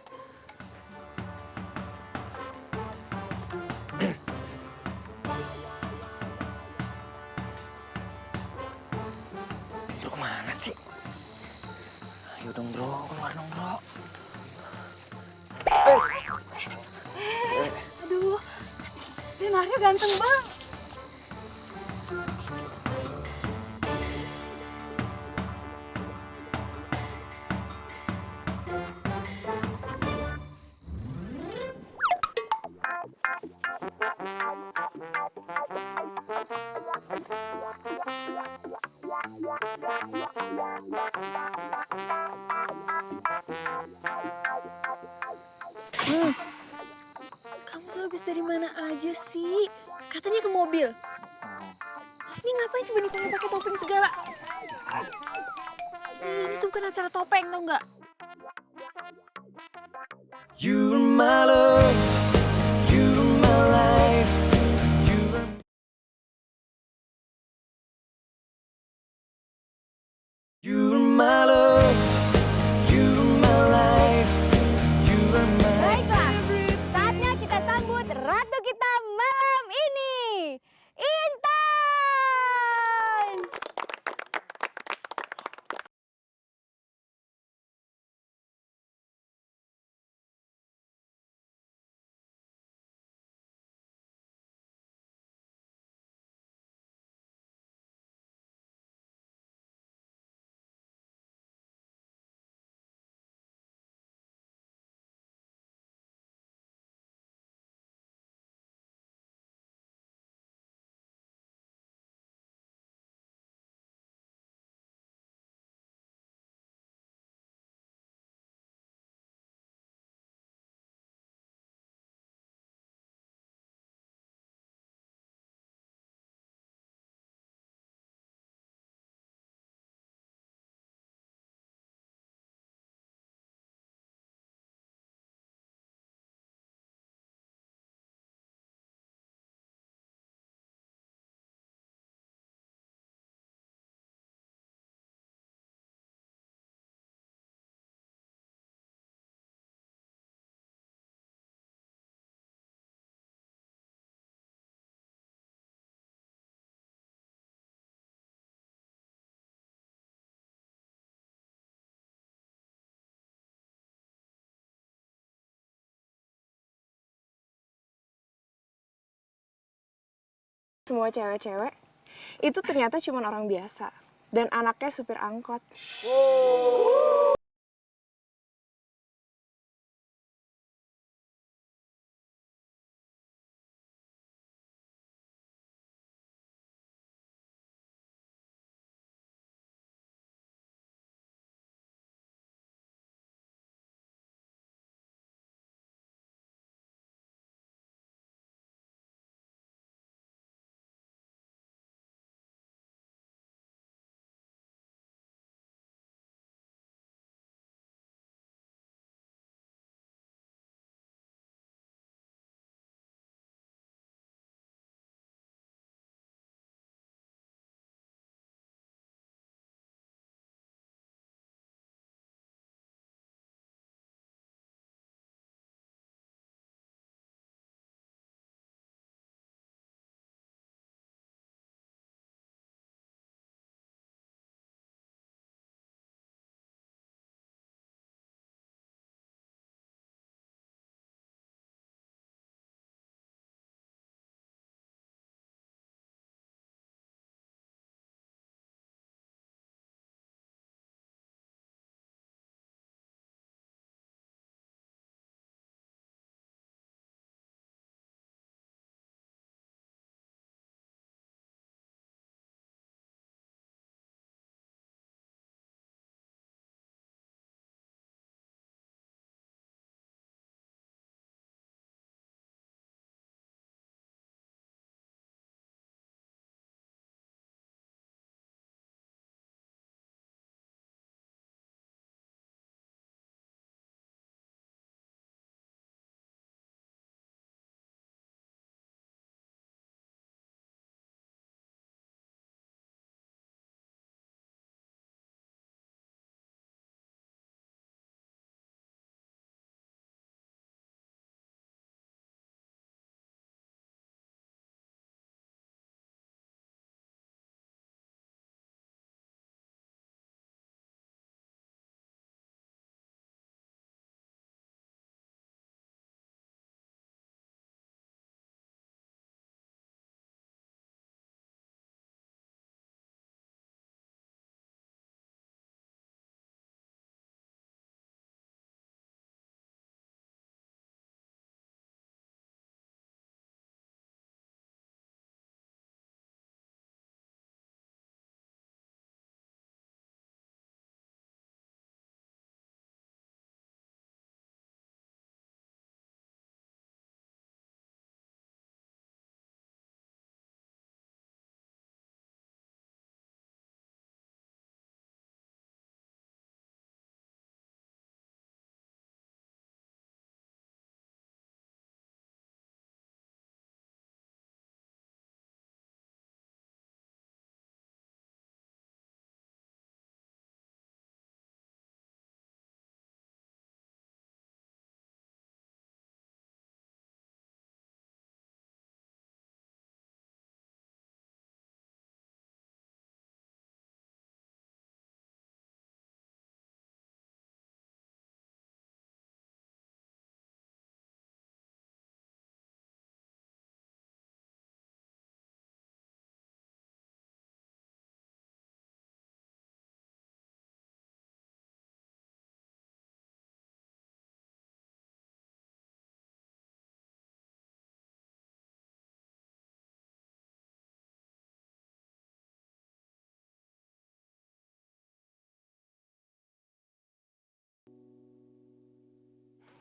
Indro kemana sih? Ayo dong bro, keluar dong bro. Aduh, Leonardo ganteng banget. Kamu tuh habis dari mana aja sih? Katanya ke mobil. Ini ngapain coba nih kamu pakai topeng segala? Ini tuh bukan acara topeng, tau nggak? You're my love, you're my life, you're my love, you're my life, you're my. Baiklah, saatnya kita sambut ratu kita malam ini, Intan! Semua cewek-cewek itu ternyata cuma orang biasa. Dan anaknya supir angkot.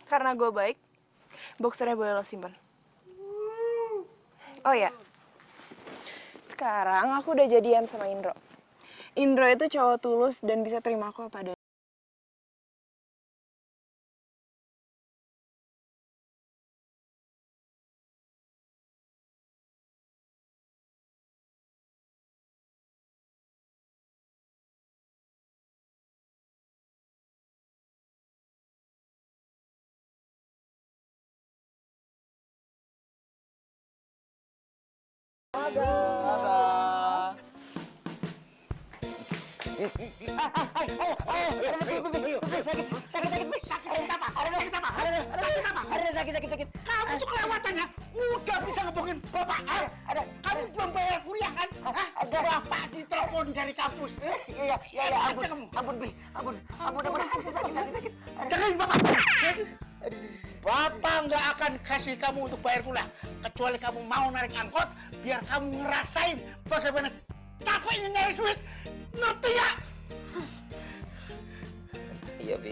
Karena gue baik, boxernya boleh lo simpan. Oh ya, sekarang aku udah jadian sama Indro. Indro itu cowok tulus dan bisa terima aku apa adanya. Sakit. Kamu tuh kelewatannya udah bisa ngebohongin bapak. Kamu belum bayar kuliah kan? Bapak ditelepon dari kampus. Iya, ampun, Bi. Ampun, sakit. Dengerin bapak. Bapak nggak akan kasih kamu untuk bayar kuliah kecuali kamu mau narik angkot biar kamu ngerasain bagaimana capeknya nyari duit. Ngerti ya? Iya, Bi.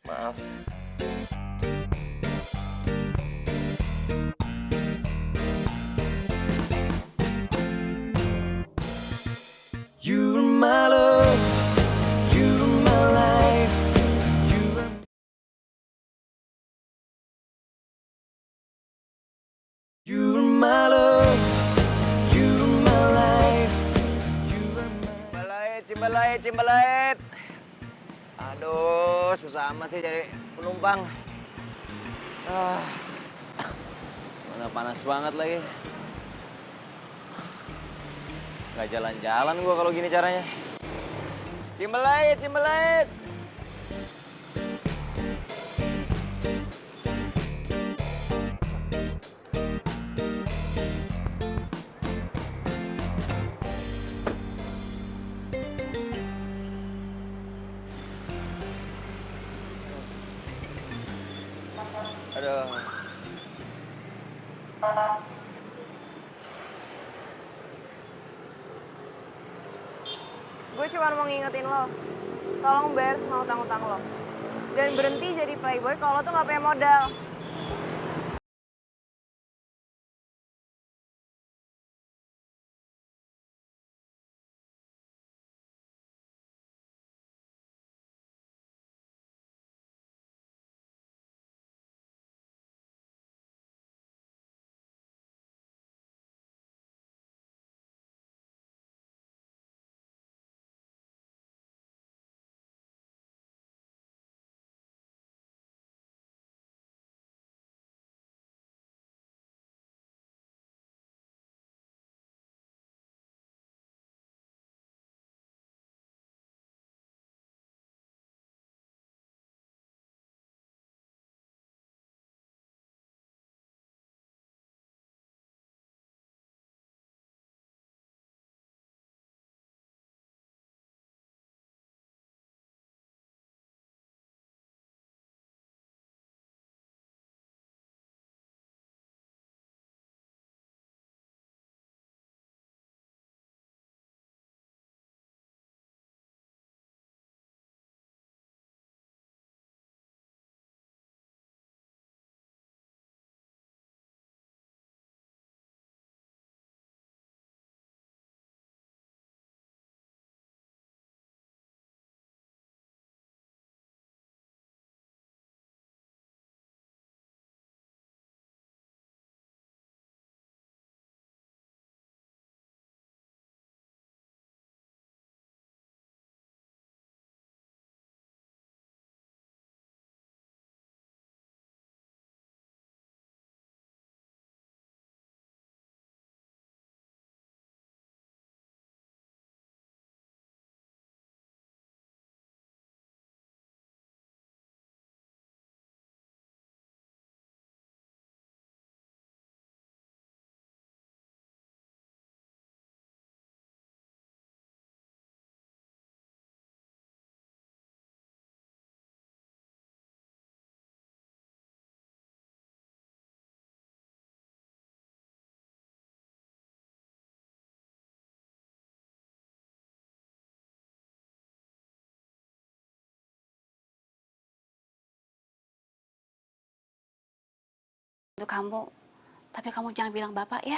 Maaf. You are my love, you are my life, you are... You are my love, you are my life, you are my... Cimbalait. Aduh, susah amat sih cari penumpang. Mana panas banget lagi. Gak jalan-jalan gua kalau gini caranya. Cimbalait. Aduh. Gue cuma mau ngingetin lo, tolong bayar semua utang-utang lo. Dan berhenti jadi playboy kalau lo tuh gak punya modal. Untuk kamu, tapi kamu jangan bilang bapak ya.